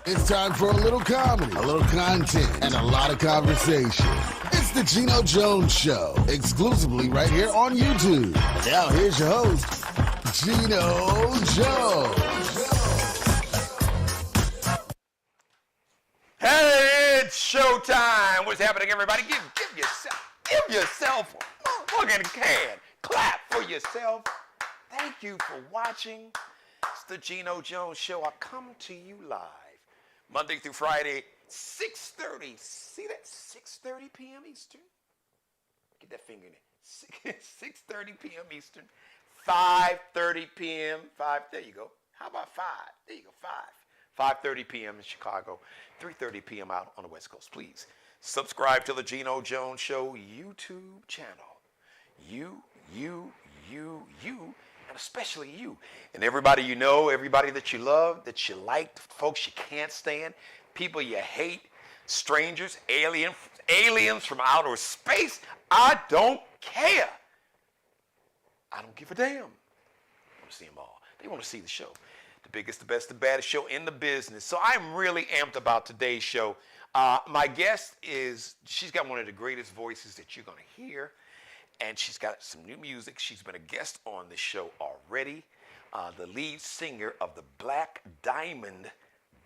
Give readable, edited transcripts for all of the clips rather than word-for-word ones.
It's time for a little comedy, a little content, and a lot of conversation. It's the Geno Jones Show, exclusively right here on YouTube. Now here's your host, Geno Jones. Hey, it's showtime. What's happening, everybody? Give yourself a motherfucking can. Clap for yourself. Thank you for watching. It's the Geno Jones Show. I come to you live Monday through Friday, 6:30. See that? 6:30 p.m. Eastern. Get that finger in there. 6:30 p.m. Eastern. 5:30 p.m. There you go. How about 5? There you go. 5:30 p.m. in Chicago. 3:30 p.m. out on the West Coast. Please subscribe to the Geno Jones Show YouTube channel. You, and especially you. And everybody you know, everybody that you love, that you like, folks you can't stand, people you hate, strangers, aliens from outer space. I don't care. I don't give a damn. I want to see them all. They want to see the show. The biggest, the best, the baddest show in the business. So I'm really amped about today's show. My guest she's got one of the greatest voices that you're going to hear. And she's got some new music. She's been a guest on this show already. The lead singer of the Black Diamond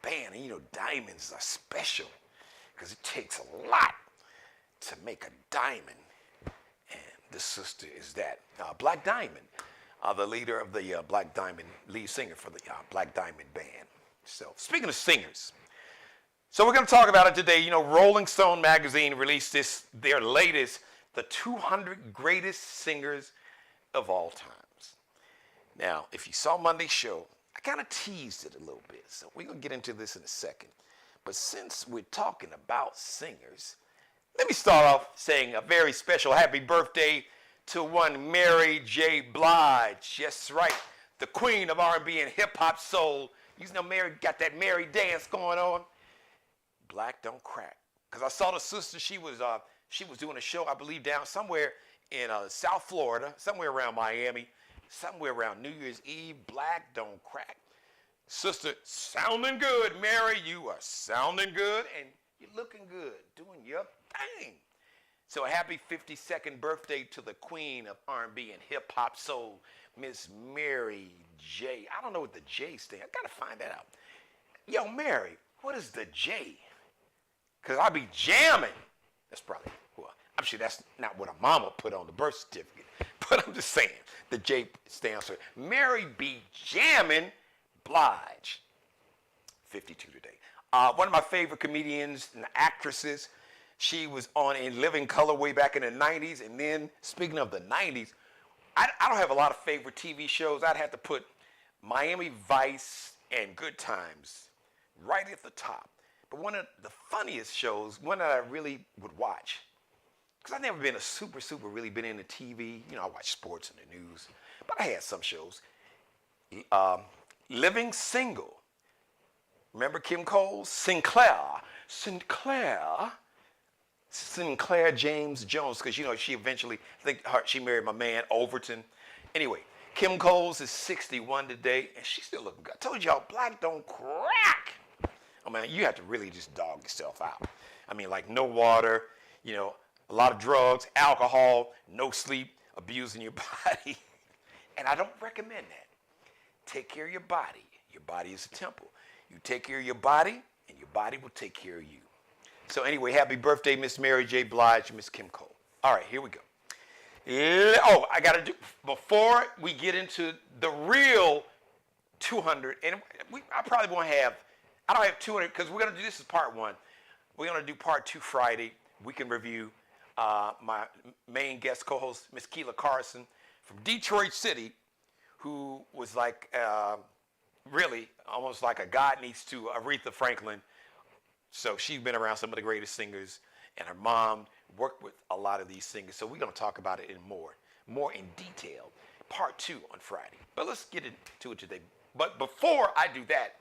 Band. And you know, diamonds are special because it takes a lot to make a diamond. And this sister is that. Black Diamond, the leader of the Black Diamond, lead singer for the Black Diamond Band. So, speaking of singers, so we're going to talk about it today. You know, Rolling Stone magazine released their latest, the 200 greatest singers of all times. Now, if you saw Monday's show, I kind of teased it a little bit, so we're going to get into this in a second. But since we're talking about singers, let me start off saying a very special happy birthday to one Mary J. Blige. Yes, right, the queen of R&B and hip-hop soul. You know Mary got that Mary dance going on. Black don't crack. Because I saw the sister, she was doing a show, I believe, down somewhere in South Florida, somewhere around Miami, somewhere around New Year's Eve. Black don't crack. Sister, sounding good, Mary. You are sounding good, and you're looking good, doing your thing. So a happy 52nd birthday to the queen of R&B and hip-hop soul, Miss Mary J. I don't know what the J stands. I got to find that out. Yo, Mary, what is the J? Because I be jamming. That's probably, well, I'm sure that's not what a mama put on the birth certificate. But I'm just saying, the J stands for Mary B. Jammin' Blige. 52 today. One of my favorite comedians and actresses. She was on In Living Color way back in the 90s. And then, speaking of the 90s, I don't have a lot of favorite TV shows. I'd have to put Miami Vice and Good Times right at the top. But one of the funniest shows, one that I really would watch, because I've never been a super really been into TV. You know, I watch sports and the news, but I had some shows. Living Single. Remember Kim Cole's? Sinclair James Jones, because, you know, she eventually, she married my man, Overton. Anyway, Kim Cole's is 61 today, and she's still looking good. I told y'all, black don't crack. Oh, man, you have to really just dog yourself out. I mean, like no water, you know, a lot of drugs, alcohol, no sleep, abusing your body. And I don't recommend that. Take care of your body. Your body is a temple. You take care of your body, and your body will take care of you. So anyway, happy birthday, Miss Mary J. Blige, Miss Kim Cole. All right, here we go. Oh, I got to do, before we get into the real 200, and I probably won't have, I don't have 200, because we're going to do, this is part 1. We're going to do part 2 Friday. We can review my main guest co-host, Miss Keela Carson from Detroit City, who was like, really, almost like a God needs to Aretha Franklin. So she's been around some of the greatest singers, and her mom worked with a lot of these singers. So we're going to talk about it in more in detail, part 2 on Friday. But let's get into it today. But before I do that,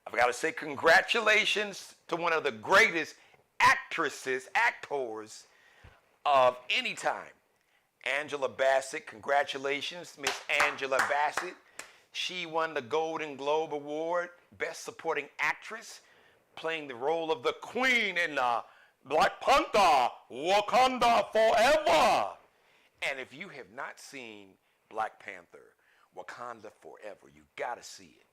I've got to say congratulations to one of the greatest actors of any time, Angela Bassett. Congratulations, Miss Angela Bassett. She won the Golden Globe Award, Best Supporting Actress, playing the role of the Queen in Black Panther, Wakanda Forever. And if you have not seen Black Panther, Wakanda Forever, you gotta see it.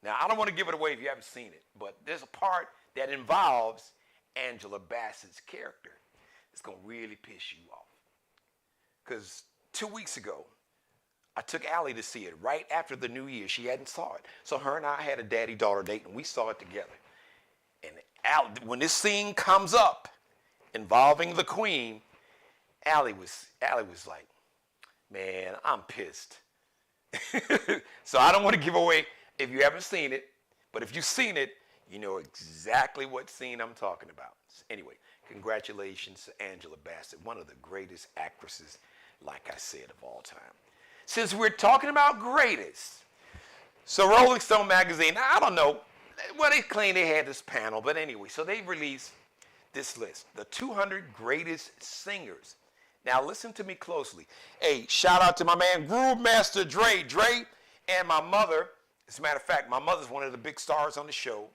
Now, I don't want to give it away if you haven't seen it, but there's a part that involves Angela Bassett's character. It's gonna really piss you off. Because 2 weeks ago, I took Allie to see it right after the New Year. She hadn't saw it. So her and I had a daddy-daughter date, and we saw it together. And when this scene comes up involving the Queen, Allie was like, man, I'm pissed. So I don't want to give away if you haven't seen it, but if you've seen it, you know exactly what scene I'm talking about. Anyway, congratulations to Angela Bassett, one of the greatest actresses, like I said, of all time. Since we're talking about greatest, so Rolling Stone magazine, I don't know, well, they claim they had this panel, but anyway, so they released this list, the 200 greatest singers. Now listen to me closely. Hey, shout out to my man Groove Master Dre. Dre and my mother, as a matter of fact, my mother's one of the big stars on the show.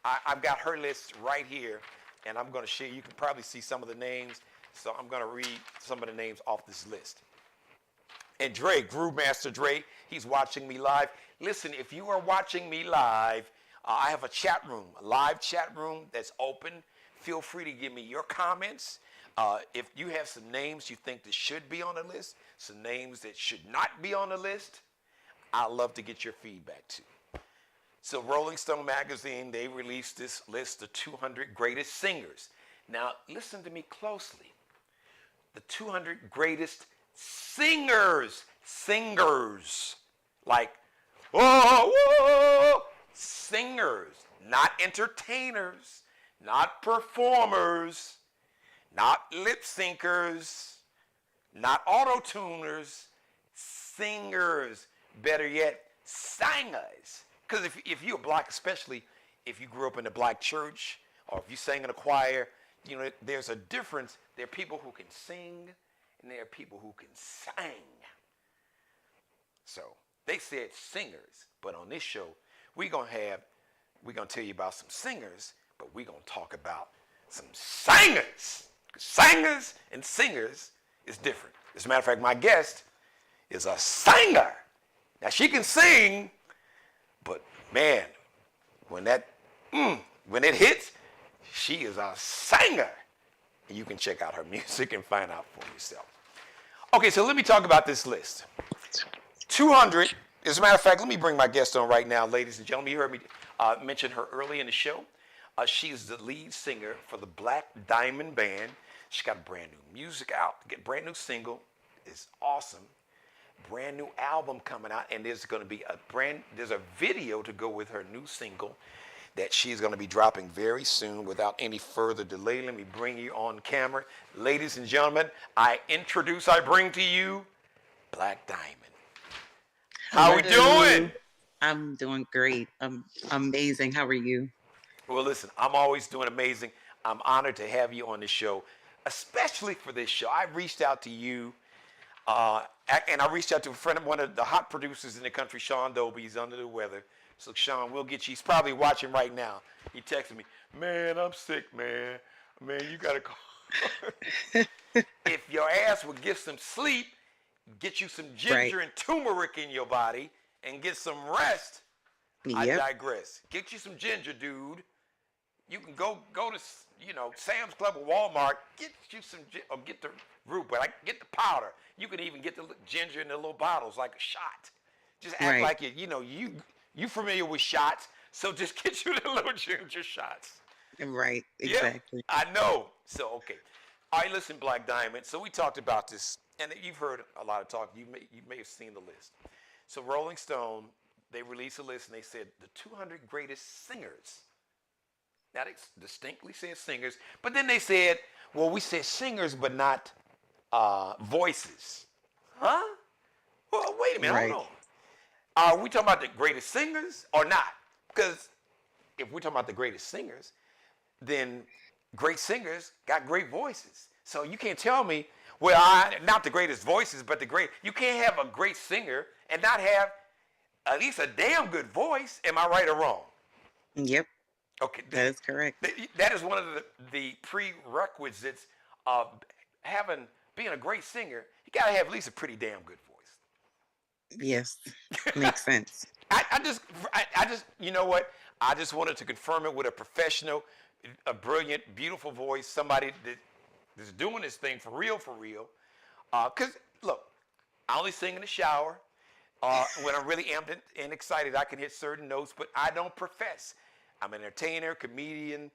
I've got her list right here, and I'm going to share. You can probably see some of the names, so I'm going to read some of the names off this list. And Dre, Groove Master Dre, he's watching me live. Listen, if you are watching me live, I have a chat room, a live chat room that's open. Feel free to give me your comments. If you have some names you think that should be on the list, some names that should not be on the list, I'd love to get your feedback too. So Rolling Stone magazine, they released this list of 200 greatest singers. Now, listen to me closely. The 200 greatest singers, like, whoa, singers, not entertainers, not performers, not lip syncers, not auto-tuners, singers, better yet, singers. Because if you're black, especially if you grew up in a black church or if you sang in a choir, you know, there's a difference. There are people who can sing and there are people who can sing. So they said singers, but on this show, we're gonna tell you about some singers, but we're gonna talk about some singers. Singers and singers is different. As a matter of fact, my guest is a singer. Now she can sing, but man, when it hits, she is a singer. And you can check out her music and find out for yourself. Okay, so let me talk about this list. 200, as a matter of fact, let me bring my guest on right now, ladies and gentlemen. You heard me mention her early in the show. She's the lead singer for the Black Diamond Band. She's got a brand new music out, brand new single. It's awesome. Brand new album coming out, and there's going to be there's a video to go with her new single that she's going to be dropping very soon. Without any further delay, let me bring you on camera. Ladies and gentlemen, I bring to you Black Diamond. How are we doing? I'm doing great. I'm amazing. How are you? Well, listen, I'm always doing amazing. I'm honored to have you on the show, especially for this show. I reached out to you, and I reached out to a friend of one of the hot producers in the country, Sean Dobie. He's under the weather. So, Sean, we'll get you. He's probably watching right now. He texted me, man, I'm sick, man. Man, you got to call. If your ass would get some sleep, get you some ginger and turmeric in your body, and get some rest, I digress. Get you some ginger, dude. You can go to, Sam's Club or Walmart, get you some, or get the root, but get the powder. You can even get the ginger in the little bottles like a shot. Just act like it, you familiar with shots, so just get you the little ginger shots. Right, exactly. Yeah, I know. So, okay. All right, listen, Black Diamond. So we talked about this, and you've heard a lot of talk. You may have seen the list. So Rolling Stone, they released a list, and they said the 200 greatest singers. Now, they distinctly said singers, but then they said, well, we said singers, but not voices. Huh? Well, wait a minute, hold on. Are we talking about the greatest singers or not? Because if we're talking about the greatest singers, then great singers got great voices. So you can't tell me, well, not the greatest voices, but you can't have a great singer and not have at least a damn good voice. Am I right or wrong? Yep, Okay, that is correct. that is one of the prerequisites of being a great singer. You gotta have at least a pretty damn good Yes, voice. makes sense. I just, you know what? I just wanted to confirm it with a professional, a brilliant, beautiful voice, somebody that's doing this thing for real, for real. Cause look, I only sing in the shower. When I'm really amped and excited, I can hit certain notes, but I don't profess. I'm an entertainer, comedian,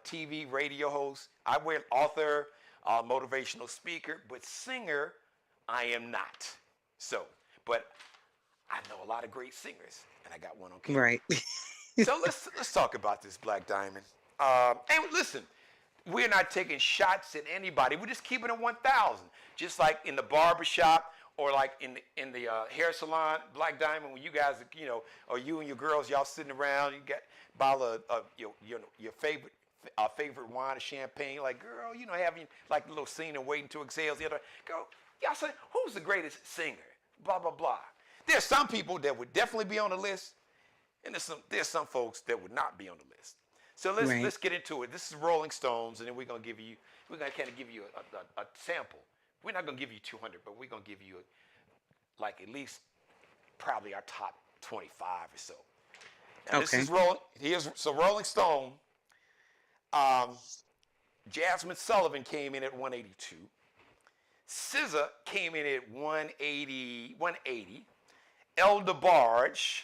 TV, radio host. I wear author, motivational speaker, but singer, I am not. So, but I know a lot of great singers, and I got one on camera. Right. So let's talk about this, Black Diamond. And listen, we're not taking shots at anybody. We're just keeping it 1,000. Just like in the barbershop or like in the hair salon, Black Diamond, when you guys, you know, or you and your girls, y'all sitting around, you got a bottle of your favorite wine or champagne, like, girl, you know, having like a little scene and waiting to exhale. The other, go, y'all say, who's the greatest singer? Blah, blah, blah. There's some people that would definitely be on the list, and there's some folks that would not be on the list. So let's get into it. This is Rolling Stones, and then we're gonna kind of give you a sample. We're not gonna give you 200, but we're gonna give you like at least probably our top 25 or so. Now, Okay. This is Rolling Stone. Jasmine Sullivan came in at 182. SZA came in at 180. El DeBarge,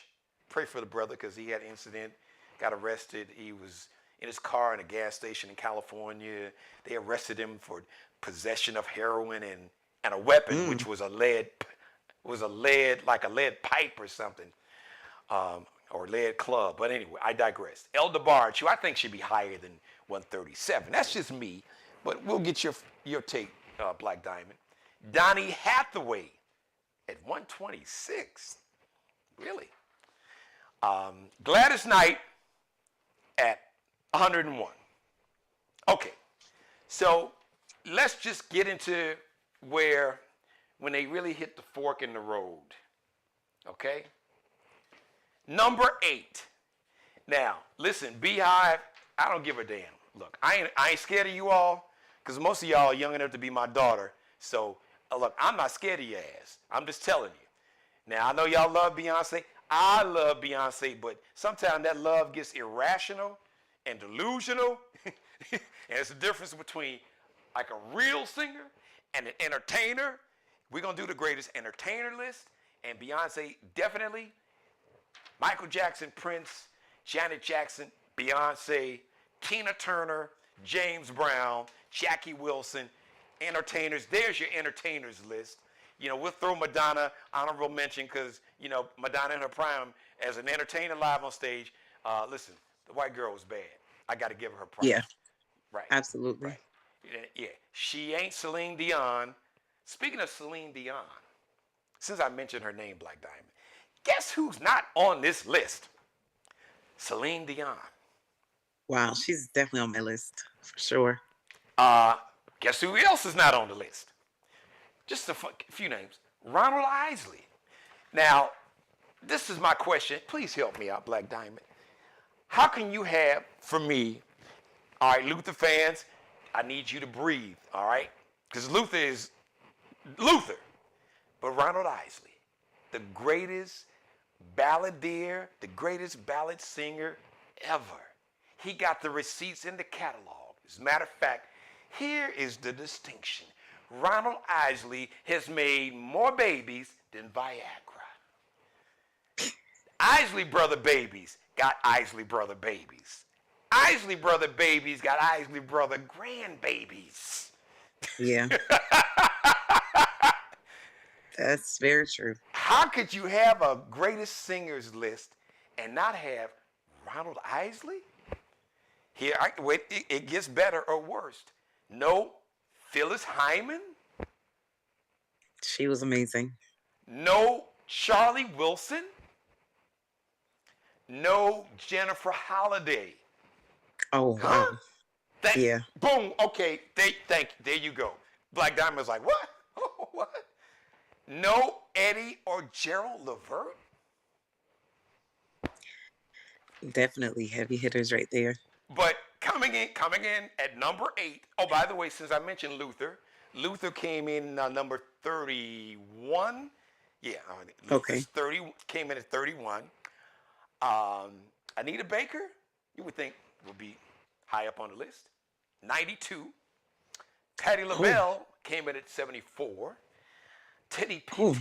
pray for the brother because he had an incident, got arrested. He was in his car in a gas station in California. They arrested him for possession of heroin and a weapon, which was a lead pipe or something, or lead club. But anyway, I digress. El DeBarge, who I think should be higher than 137. That's just me, but we'll get your take, Black Diamond. Donny Hathaway at 126. Really? Gladys Knight at 101. Okay, so let's just get into when they really hit the fork in the road. Okay? Number 8. Now, listen, Beehive, I don't give a damn. Look, I ain't scared of you all, because most of y'all are young enough to be my daughter. So, look, I'm not scared of your ass. I'm just telling you. Now, I know y'all love Beyonce. I love Beyonce, but sometimes that love gets irrational and delusional. And it's the difference between like a real singer and an entertainer. We're going to do the greatest entertainer list. And Beyonce, definitely. Michael Jackson, Prince, Janet Jackson, Beyonce, Tina Turner, James Brown, Jackie Wilson, entertainers. There's your entertainers list. You know, we'll throw Madonna, honorable mention, because, you know, Madonna in her prime as an entertainer live on stage. Listen, the white girl was bad. I got to give her props. Yeah, Right. absolutely. Right. Yeah. She ain't Celine Dion. Speaking of Celine Dion, since I mentioned her name, Black Diamond, guess who's not on this list? Celine Dion. Wow, she's definitely on my list for sure. Guess who else is not on the list? Just a few names. Ronald Isley. Now, this is my question. Please help me out, Black Diamond. How can you have, for me, all right, Luther fans, I need you to breathe, all right? Because Luther is Luther. But Ronald Isley, the greatest balladeer, the greatest ballad singer ever. He got the receipts in the catalog. As a matter of fact, here is the distinction. Ronald Isley has made more babies than Viagra. Isley Brother babies got Isley Brother babies. Isley Brother babies got Isley Brother grandbabies. Yeah, that's very true. How could you have a greatest singers list and not have Ronald Isley? Here, wait, it gets better or worse. No Phyllis Hyman. She was amazing. No Charlie Wilson. No Jennifer Holliday. Oh, Huh? wow. Yeah. Boom. Okay. There you go. Black Diamond was like, what? What? No Eddie or Gerald Levert? Definitely heavy hitters right there. But coming in at number 8. Oh, by the way, since I mentioned Luther, Luther came in number 31. Yeah, Luther's Okay. 30 came in at 31. Um, Anita Baker, you would think would be high up on the list, 92. Patti Oh, LaBelle came in at 74. Teddy oh,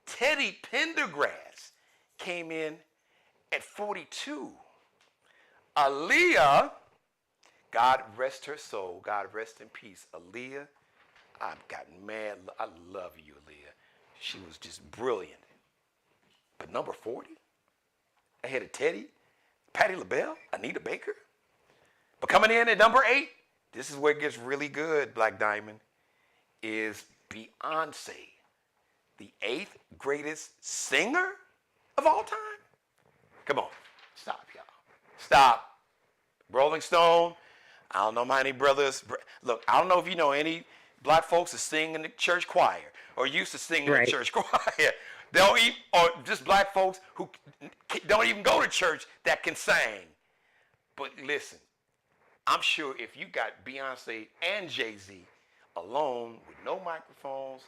Teddy Pendergrass came in at 42. Aaliyah, God rest her soul, God rest in peace. Aaliyah, I've gotten mad. I love you, Aaliyah. She was just brilliant. But number 40, ahead of Teddy, Patti LaBelle, Anita Baker. But coming in at number 8, this is where it gets really good, Black Diamond, is Beyonce, the 8th greatest singer of all time. Come on, stop, y'all. Stop. Rolling Stone, I don't know how many brothers. Look, I don't know if you know any black folks that sing in the church choir or used to sing in the right. church choir. They don't even, or just black folks who don't even go to church that can sing. But listen, I'm sure if you got Beyonce and Jay-Z alone with no microphones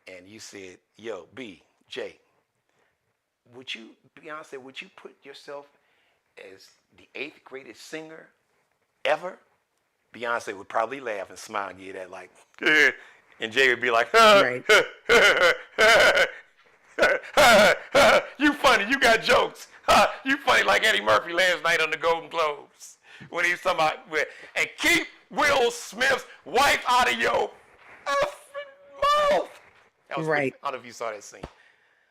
and you said, yo, B, J, Beyonce, would you put yourself as the 8th greatest singer ever? Beyonce would probably laugh and smile and give that like, and Jay would be like, Right. you funny, you got jokes. You funny like Eddie Murphy last night on the Golden Globes when he was talking about, and keep Will Smith's wife out of your effing mouth. That was pretty, Right. I don't know if you saw that scene.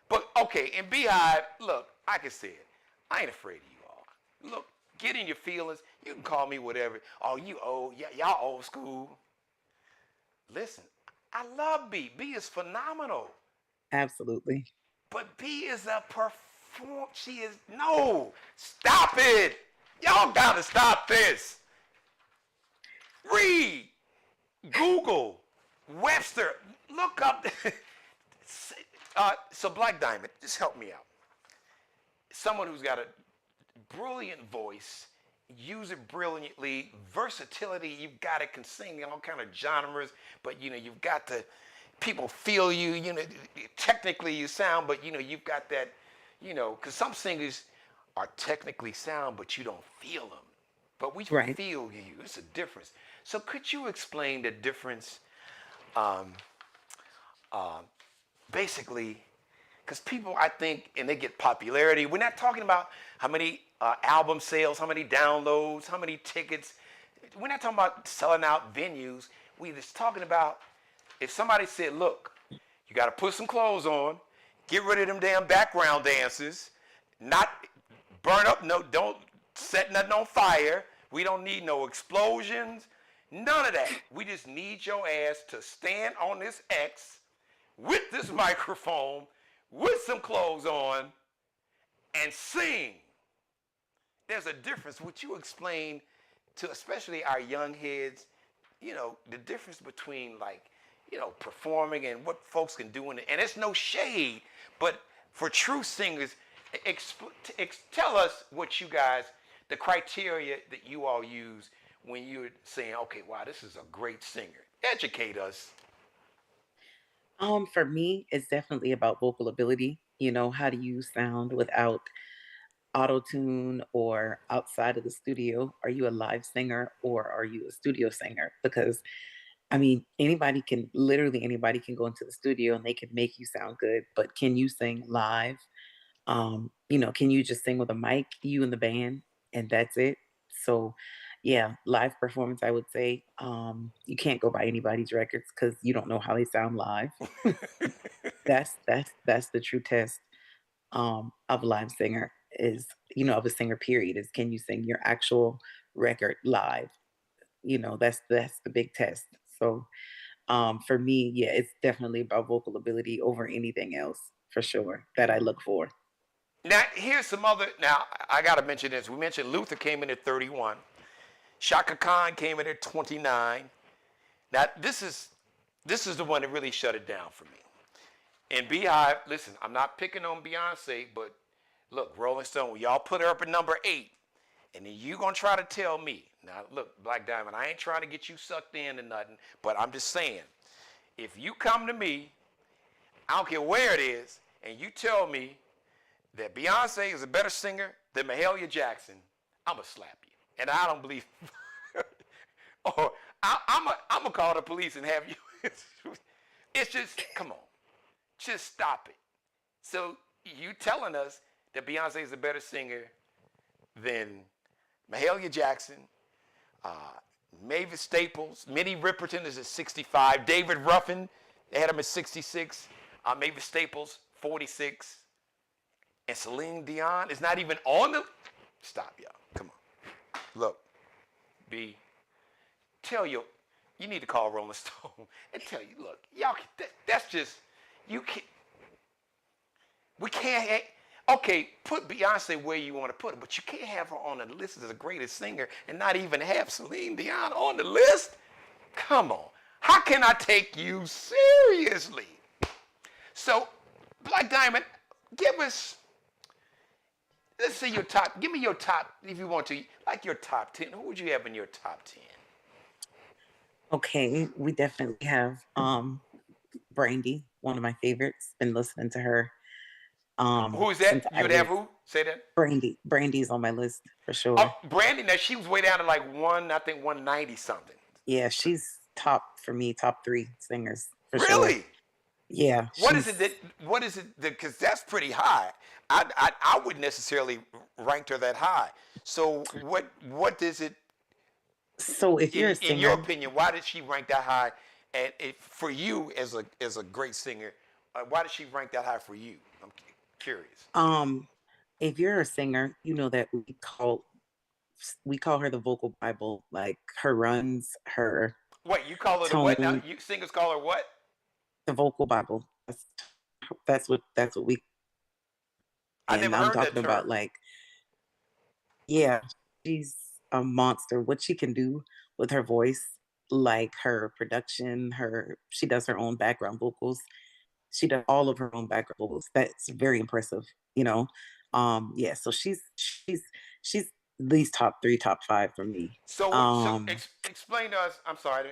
But okay, in Beehive, look, I can say it. I ain't afraid of you all. Look, get in your feelings. You can call me whatever. Oh, you old. Yeah, y'all old school. Listen, I love B. B is phenomenal. Absolutely. But B is a perform. She is no. Stop it. Y'all gotta stop this. Read, Google, Webster. Look up. So Black Diamond, just help me out. Someone who's got a brilliant voice, use it brilliantly, versatility, you've got it, can sing in all kind of genres, but you've got to, people feel you, technically you sound, but you've got that, because some singers are technically sound, but you don't feel them. But we Right. feel you. It's a difference. So could you explain the difference, um, basically, because people, I think, and they get popularity. We're not talking about how many album sales, how many downloads, how many tickets. We're not talking about selling out venues. We're just talking about if somebody said, look, you got to put some clothes on, get rid of them damn background dances, not burn up, no, don't set nothing on fire. We don't need no explosions, none of that. We just need your ass to stand on this X with this microphone, with some clothes on, and sing. There's a difference. Would you explain to especially our young heads, the difference between performing and what folks can do and it's no shade, but for true singers, tell us what you guys, the criteria that you all use when you're saying, okay, wow, this is a great singer. Educate us. For me, it's definitely about vocal ability. How do you sound without auto tune or outside of the studio? Are you a live singer or are you a studio singer? Because I mean, literally anybody can go into the studio and they can make you sound good, but can you sing live? Can you just sing with a mic, you and the band, and that's it? So, yeah, live performance, I would say, you can't go by anybody's records because you don't know how they sound live. That's the true test of a live singer is, of a singer period is can you sing your actual record live? That's the big test. So for me, yeah, it's definitely about vocal ability over anything else for sure that I look for. Now, here's some other. Now, I got to mention this. We mentioned Luther came in at 31. Shaka Khan came in at 29. Now, this is the one that really shut it down for me. And Beehive, listen, I'm not picking on Beyonce, but look, Rolling Stone, y'all put her up at number 8. And then you gonna try to tell me, now look, Black Diamond, I ain't trying to get you sucked into nothing, but I'm just saying, if you come to me, I don't care where it is, and you tell me that Beyonce is a better singer than Mahalia Jackson, I'ma slap you. And I don't believe, or I'm gonna call the police and have you, it's just, come on, just stop it. So you telling us that Beyonce is a better singer than Mahalia Jackson, Mavis Staples, Minnie Riperton is at 65, David Ruffin, they had him at 66, Mavis Staples, 46, and Celine Dion is not even on the, stop y'all, come on. Look, B, you need to call Rolling Stone and tell you, look, y'all, that's just, you can't, we can't, okay, put Beyonce where you want to put her, but you can't have her on the list as the greatest singer and not even have Celine Dion on the list. Come on. How can I take you seriously? So, Black Diamond, let's see your top, give me your top, if you want to, like your top 10. Who would you have in your top 10? Okay, we definitely have Brandy, one of my favorites. Been listening to her Who is since that? I You'd have was who? Say that. Brandy's on my list for Oh, sure. Brandy, now she was way down to like 190 something. Yeah, she's top for me, top 3 singers for sure. Really? Yeah, What is it because that's pretty high. I wouldn't necessarily rank her that high. So what does it, so if you're a in your singer, opinion, why did she rank that high? And for you as a great singer, why did she rank that high for you? I'm curious. if you're a singer, you know that we call her the vocal Bible, like her runs, her What, you call her the what now? tone, You singers call her what? the vocal Bible. That's what we, I and never I'm heard that talking term. about like, yeah, she's a monster. What she can do with her voice, like her production, she does her own background vocals. She does all of her own background vocals. That's very impressive, you know. Yeah, so she's at least top 3, top 5 for me. Explain to us. I'm sorry.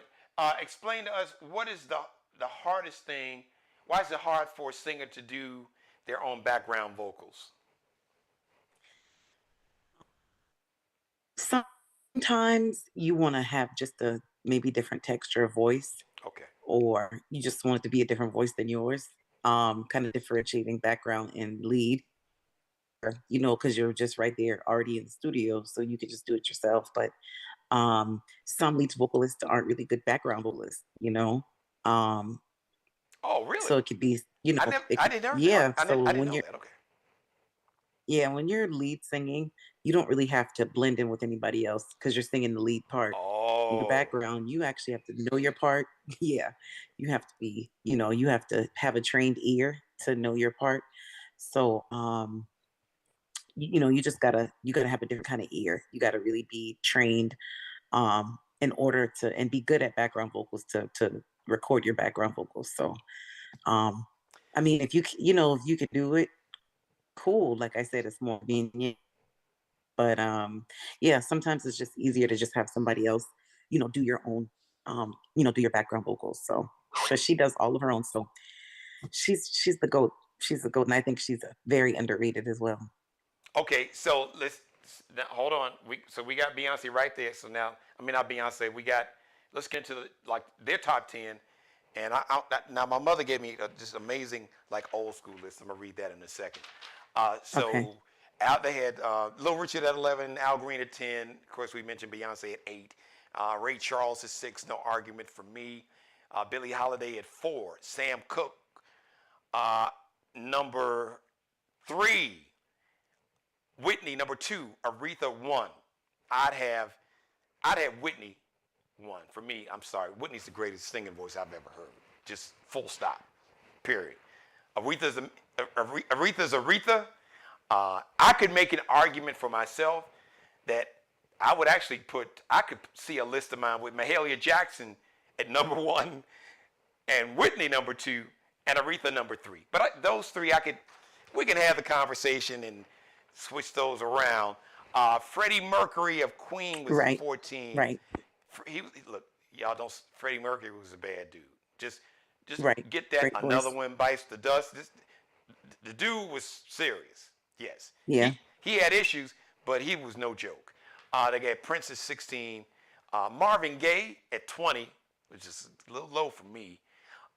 Explain to us what is the hardest thing. Why is it hard for a singer to do their own background vocals? Sometimes you want to have just a maybe different texture of voice, Okay. or you just want it to be a different voice than yours. Kind of differentiating background and lead, because you're just right there already in the studio, so you could just do it yourself. But some lead vocalists aren't really good background vocalists. Um, Oh, really? so it could be, I didn't know that. yeah. So I didn't when know you're that. Okay. yeah, when you're lead singing, you don't really have to blend in with anybody else because you're singing the lead part. In the Oh. background, you actually have to know your part. Yeah, you have to be, you have to have a trained ear to know your part. So, you gotta have a different kind of ear. You gotta really be trained in order to and be good at background vocals to record your background vocals. So, um, I mean, if you can do it, cool. Like I said, it's more convenient. But yeah, sometimes it's just easier to just have somebody else, do your own, do your background vocals. So, but she does all of her own. So she's the goat. She's the goat, and I think she's very underrated as well. Okay. So now, hold on. We got Beyonce right there. So now, I mean, not Beyonce. Let's get into their top 10. And now my mother gave me this amazing like old school list. I'm gonna read that in a second. Okay. Out they had Little Richard at 11, Al Green at 10. Of course, we mentioned Beyonce at 8. Ray Charles at 6. No argument for me. Billie Holiday at 4. Sam Cooke number 3. Whitney number 2. Aretha 1. I'd have Whitney 1. For me, I'm sorry. Whitney's the greatest singing voice I've ever heard. Just full stop. Period. Aretha's Aretha. I could make an argument for myself that I could see a list of mine with Mahalia Jackson at number 1 and Whitney number 2 and Aretha number 3. But those 3, we can have the conversation and switch those around. Freddie Mercury of Queen was at Right. 14. Right. Look, y'all don't. Freddie Mercury was a bad dude. Just, just Right. get that. Great Another voice. one bites the dust. The dude was serious. Yes, Yeah. he had issues, but he was no joke. They got Prince at 16, Marvin Gaye at 20, which is a little low for me.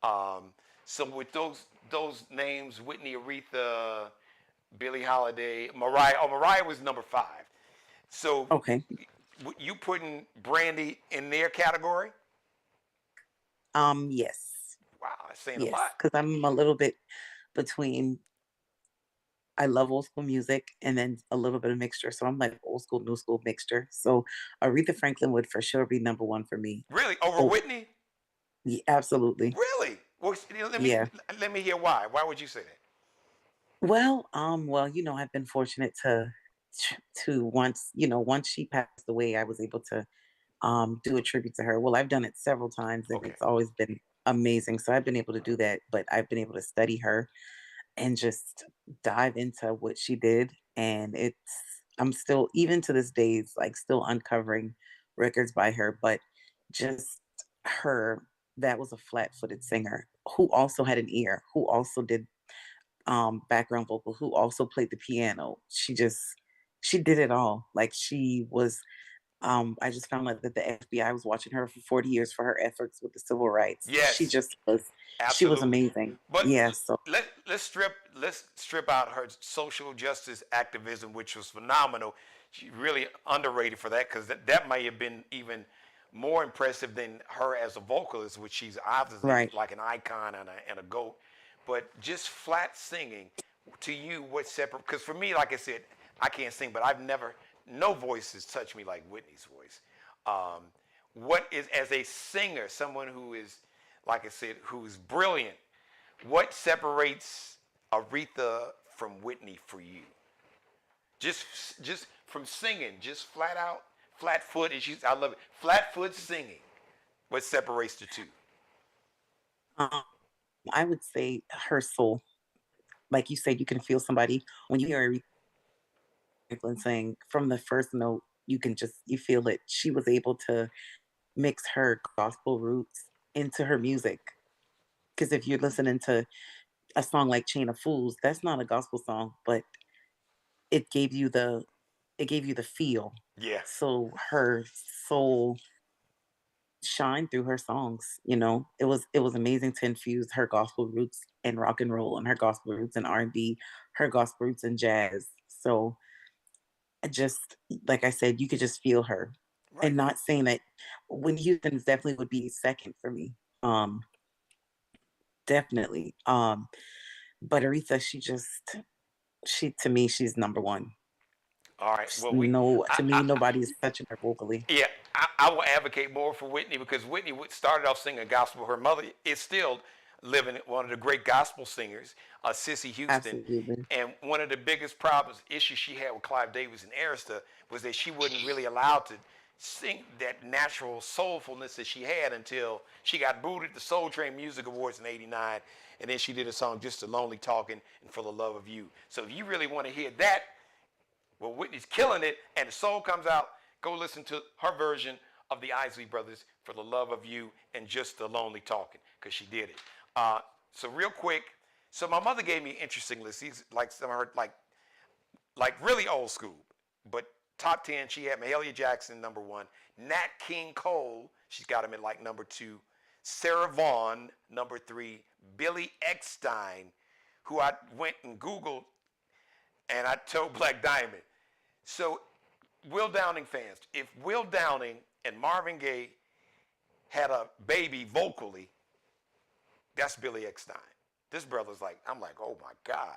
Um, so with those names, Whitney, Aretha, Billie Holiday, Mariah. Oh, Mariah was number 5. So Okay. you putting Brandy in their category? Yes. Wow, that's saying a Yes. lot. Because I'm a little bit between I love old school music and then a little bit of mixture. So I'm like old school, new school mixture. So Aretha Franklin would for sure be number one for me. Really, over Oh, Whitney? yeah, absolutely. Really? Well, Yeah. let me hear why. Why would you say that? Well, I've been fortunate to once she passed away, I was able to do a tribute to her. Well, I've done it several times and Okay. it's always been amazing. So I've been able to do that, but I've been able to study her and just dive into what she did. And I'm still, even to this day, it's like still uncovering records by her, but just her, that was a flat footed singer who also had an ear, who also did background vocal, who also played the piano. She did it all. Like she was I just found out that the FBI was watching her for 40 years for her efforts with the civil rights. Yes, She was absolutely. amazing. But Yeah, so let's strip out her social justice activism, which was phenomenal. She really underrated for that because that might have been even more impressive than her as a vocalist, which she's obviously right. like an icon and a goat. But just flat singing, to you, what separate? Because for me, like I said, I can't sing, but no voice has touched me like Whitney's voice. Um, what is, as a singer, someone who is, like I said, who's brilliant, what separates Aretha from Whitney for you? Just just from singing, just flat out, flat foot, and I love it. Flat foot singing. What separates the two? Um, I would say her soul. Like you said, you can feel somebody when you hear Aretha Franklin sing from the first note. You feel it. She was able to mix her gospel roots into her music. Because if you're listening to a song like Chain of Fools, that's not a gospel song, but it gave you the it gave you the feel. Yeah. So her soul shined through her songs. It was amazing to infuse her gospel roots in rock and roll and her gospel roots in R&B, her gospel roots in jazz. So I just like I said, you could just feel her. Right. And not saying that Whitney Houston definitely would be second for me. Definitely. But Aretha, she to me, she's number one. All right. Well, No, I, to me, I, nobody is touching her vocally. yeah, I will advocate more for Whitney because Whitney started off singing gospel. Her mother is still living one of the great gospel singers, Sissy Houston. Absolutely. And one of the biggest problems, issues she had with Clive Davis and Arista was that she wasn't really allowed to sing that natural soulfulness that she had until she got booted at the Soul Train Music Awards in '89. And then she did a song, Just a Lonely Talking and For the Love of You. So if you really want to hear that, well, Whitney's killing it, and the soul comes out. Go listen to her version of the Isley Brothers, For the Love of You and Just the Lonely Talking, because she did it. So real quick, so my mother gave me an interesting list. These like some of her like really old school, but top 10. She had Mahalia Jackson number 1, Nat King Cole. She's got him at like number 2, Sarah Vaughan number 3, Billy Eckstine, who I went and Googled and I told Black Diamond. So, Will Downing fans, if Will Downing and Marvin Gaye had a baby vocally, that's Billy Eckstine. This brother's like, I'm like, oh my God.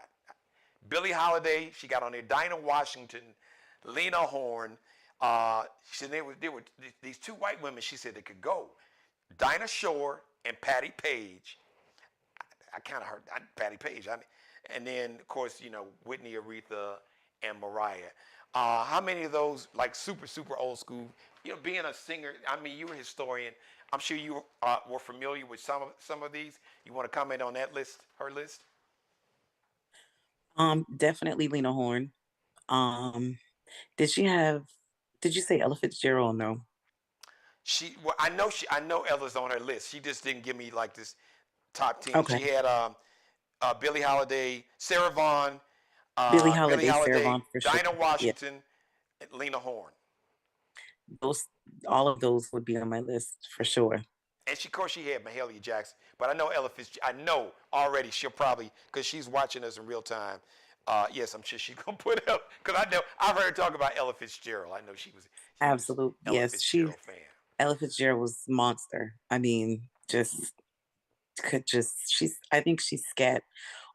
Billie Holiday, she got on there. Dinah Washington, Lena Horne. She said they were these two white women. She said they could go. Dinah Shore and Patti Page. I kind of heard Patti Page. And then of course Whitney, Aretha, and Mariah. How many of those like super old school? Being a singer. I mean, you're a historian. I'm sure you were familiar with some of these. You want to comment on that list, her list? Definitely Lena Horne. Um, Did she have did you say Ella Fitzgerald? No. Well, I know Ella's on her list. She just didn't give me like this top 10. Okay. She had Billie Holiday, Sarah Vaughan, Billie Billie Holiday, Sarah Holiday, Vaughan for sure. Dinah Yeah. Washington, and Lena Horne. Those all of those would be on my list for sure. And of course, she had Mahalia Jackson. But I know Ella Fitzgerald. I know already she'll probably, because she's watching us in real time. Yes, I'm sure she's gonna put up. Because I know I've heard her talk about Ella Fitzgerald. I know she was Absolute. Ella Yes, she Fitzgerald fan. Ella Fitzgerald was monster. I mean, just could just she's I think she scat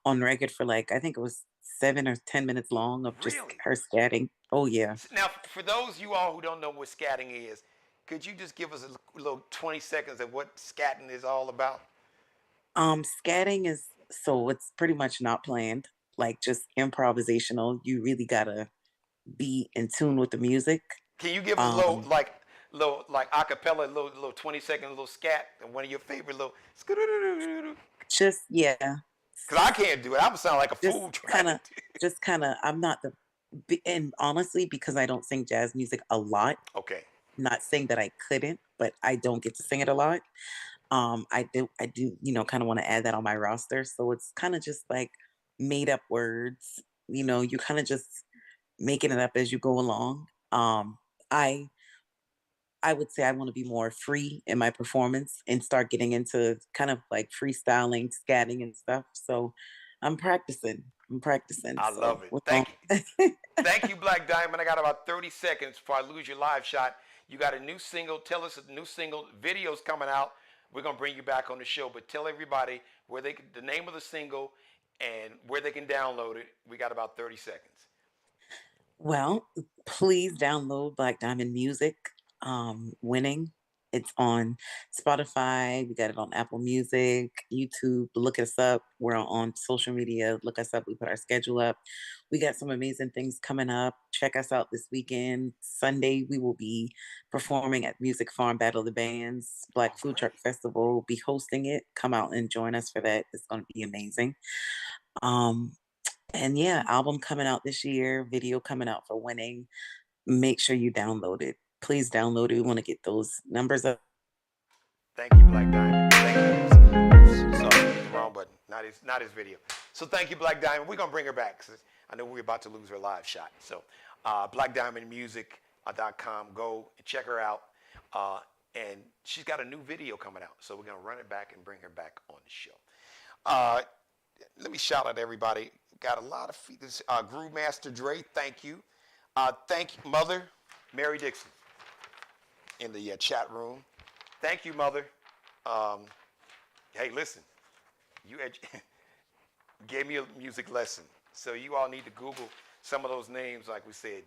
on record for like I think it was 7 or 10 minutes long of just Really? her scatting. Oh yeah. Now, for those you all who don't know what scatting is, could you just give us a little 20 seconds of what scatting is all about? Scatting is so it's pretty much not planned, like just improvisational. You really gotta be in tune with the music. Can you give us a Um, little like acapella, little 20-second little scat, and one of your favorite little? just yeah, Cause I can't do it. I'm sound like a just fool trying kind to of, do it. just kind of. I'm not the, and honestly, because I don't sing jazz music a lot. Okay. Not saying that I couldn't, but I don't get to sing it a lot. I do, kind of want to add that on my roster. So it's kind of just like made up words. You kind of just making it up as you go along. I I would say I want to be more free in my performance and start getting into kind of like freestyling, scatting and stuff. So I'm practicing. I'm practicing. I So love it. we're Thank you. going. Thank you, Black Diamond. I got about 30 seconds before I lose your live shot. You got a new single. Tell us a new single. Video's coming out. We're gonna bring you back on the show, but tell everybody the name of the single and where they can download it. We got about 30 seconds. Well, please download Black Diamond Music. Winning. It's on Spotify. We got it on Apple Music, YouTube. Look us up. We're on social media. Look us up. We put our schedule up. We got some amazing things coming up. Check us out this weekend. Sunday, we will be performing at Music Farm Battle of the Bands, Oh, Black Food Truck great. Festival. We'll be hosting it. Come out and join us for that. It's going to be amazing. Um, and yeah, album coming out this year, video coming out for Winning. Make sure you download it. Please download it. We want to get those numbers up. Thank you, Black Diamond. Thank you. Sorry, the wrong button. Not his video. So thank you, Black Diamond. We're gonna bring her back. I know we're about to lose her live shot. So blackdiamondmusic.com. Go and check her out. And she's got a new video coming out. So we're gonna run it back and bring her back on the show. Let me shout out everybody. Got a lot of Groove Master Dre. Thank you. Thank you, Mother Mary Dixon in the chat room. Thank you, Mother. Hey, listen, you gave me a music lesson. So you all need to Google some of those names, like we said,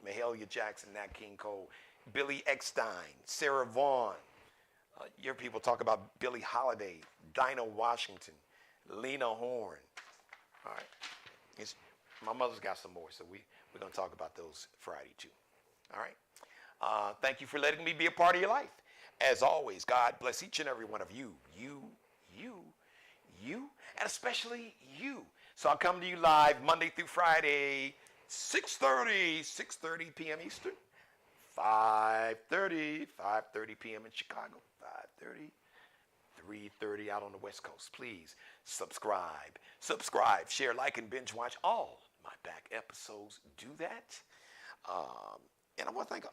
Mahalia Jackson, Nat King Cole, Billy Eckstine, Sarah Vaughan. Your people talk about Billie Holiday, Dinah Washington, Lena Horne. All right. My mother's got some more, so we're going to talk about those Friday, too. All right. Thank you for letting me be a part of your life. As always, God bless each and every one of you, and especially you. So I'll come to you live Monday through Friday, 6:30 p.m. Eastern, 5:30 p.m. in Chicago, 5:30, 3:30 out on the West Coast. Please subscribe, share, like, and binge watch all my back episodes. Do that. And I want to thank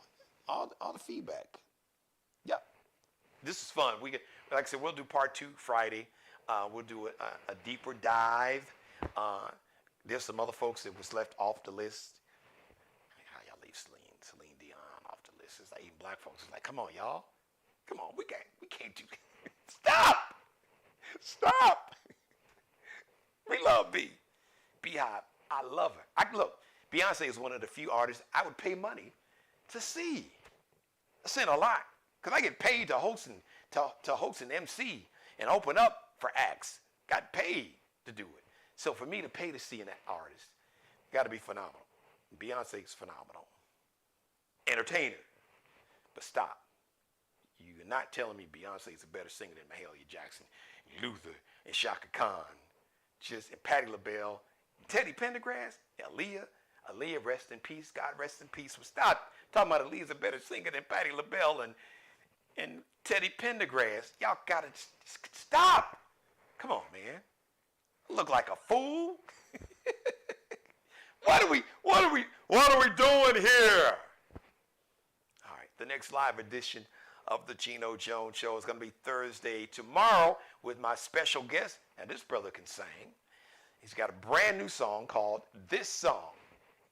all the feedback. Yep. This is fun. Like I said, we'll do part 2 Friday. We'll do a deeper dive. There's some other folks that was left off the list. How y'all leave Celine Dion off the list? It's like even black folks is like, come on, y'all. Come on, we can't do that. Stop. We love B. Beehive. I love her. Look, Beyonce is one of the few artists I would pay money to see. I seen a lot. Because I get paid to host and MC and open up for acts. Got paid to do it. So for me to pay to see an artist, got to be phenomenal. Beyonce's phenomenal. Entertainer. But stop. You're not telling me Beyonce is a better singer than Mahalia Jackson, Luther, and Shaka Khan, and Patti LaBelle, Teddy Pendergrass, Aaliyah, Aaliyah, rest in peace. God rest in peace. Well, stop talking about Aaliyah's a better singer than Patti LaBelle and Teddy Pendergrass. Y'all gotta stop. Come on, man. I look like a fool. What are we doing here? All right, the next live edition of the Geno Jones Show is going to be Thursday tomorrow with my special guest. And this brother can sing. He's got a brand new song called This Song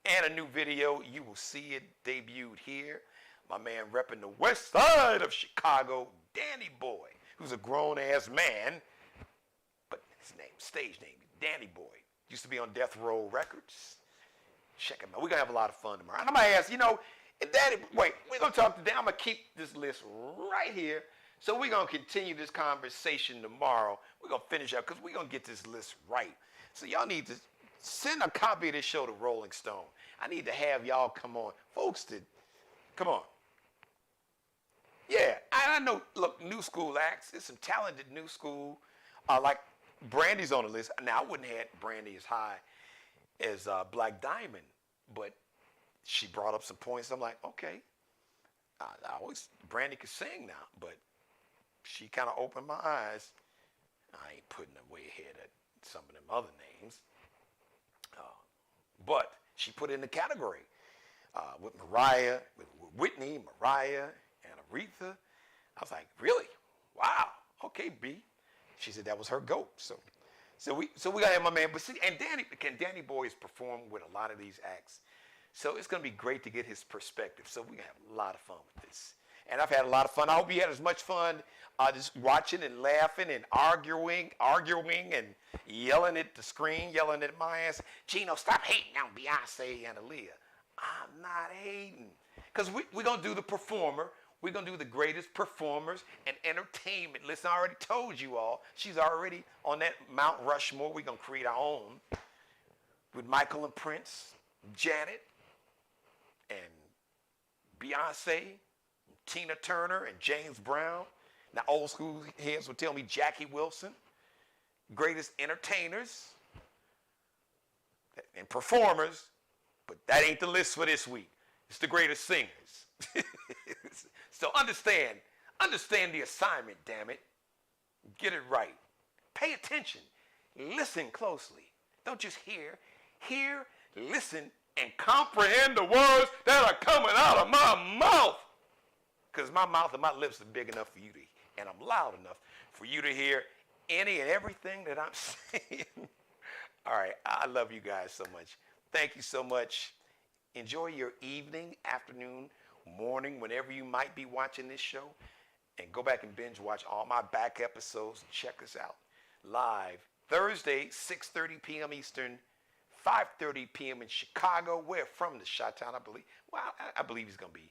and a new video. You will see it debuted here. My man repping the west side of Chicago, Danny Boy, who's a grown-ass man, but his name, stage name, Danny Boy. Used to be on Death Row Records. Check him out. We're going to have a lot of fun tomorrow. And I'm going to ask, Daddy, wait, we're going to talk today. I'm going to keep this list right here. So we're going to continue this conversation tomorrow. We're going to finish up because we're going to get this list right. So y'all need to send a copy of this show to Rolling Stone. I need to have y'all come on. Folks, come on. Yeah, I know, look, new school acts. There's some talented new school. Like Brandy's on the list. Now, I wouldn't have had Brandy as high as Black Diamond, but she brought up some points. I'm like, okay. Brandy could sing now, but she kind of opened my eyes. I ain't putting her way ahead of some of them other names. But she put in the category with Mariah, with Whitney, Mariah, and Aretha. I was like, really? Wow. Okay, B. She said that was her GOAT. So we gotta have my man. But see, and Danny Boy has performed with a lot of these acts. So it's gonna be great to get his perspective. So we're gonna have a lot of fun with this. And I've had a lot of fun. I hope you had as much fun just watching and laughing and arguing and yelling at the screen, yelling at my ass. Geno, stop hating on Beyonce and Aaliyah. I'm not hating. Because we're going to do the performer. We're going to do the greatest performers and entertainment. Listen, I already told you all. She's already on that Mount Rushmore. We're going to create our own with Michael and Prince, Janet, and Beyonce, Tina Turner, and James Brown. Now, old school heads would tell me Jackie Wilson. Greatest entertainers and performers, but that ain't the list for this week. It's the greatest singers. So understand the assignment, damn it. Get it right. Pay attention. Listen closely. Don't just hear, listen, and comprehend the words that are coming out of my mouth. Because my mouth and my lips are big enough for you to hear, and I'm loud enough for you to hear any and everything that I'm saying. All right, I love you guys so much. Thank you so much. Enjoy your evening, afternoon, morning, whenever you might be watching this show. And go back and binge watch all my back episodes. Check us out live Thursday, 6:30 p.m. Eastern, 5:30 p.m. in Chicago. We're from the Chi-Town, I believe. Well, I believe he's going to be.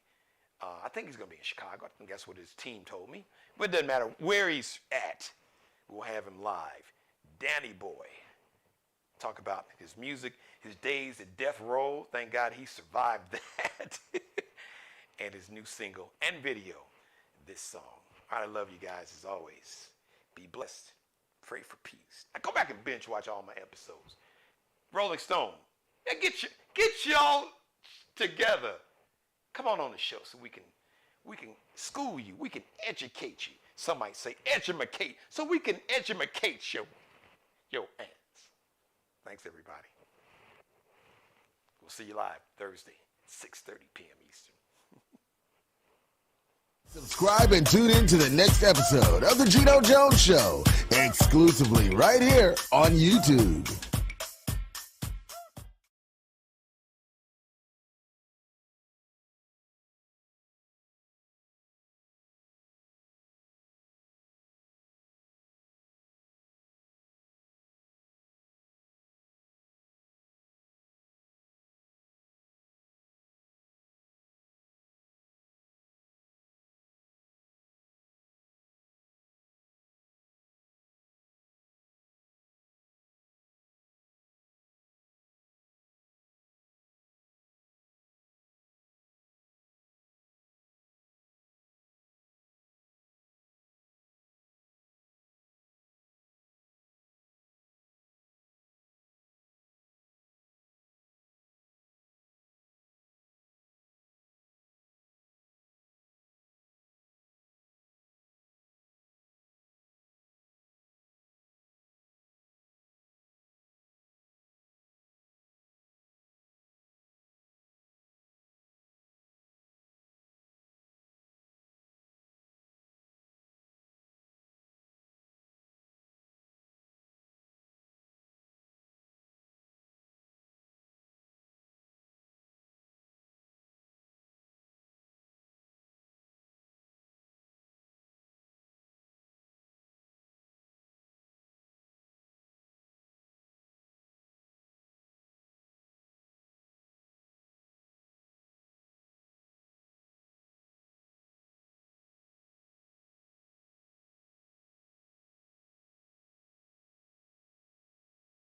I think he's going to be in Chicago. I think that's what his team told me. But it doesn't matter where he's at. We'll have him live. Danny Boy. Talk about his music, his days at Death Row. Thank God he survived that. And his new single and video, This Song. All right, I love you guys as always. Be blessed. Pray for peace. Now go back and binge watch all my episodes. Rolling Stone. Now get y'all together. Come on the show so we can school you. We can educate you. Some might say edumacate. So we can edumacate your ants. Thanks, everybody. We'll see you live Thursday, 6:30 p.m. Eastern. Subscribe and tune in to the next episode of The Geno Jones Show, exclusively right here on YouTube.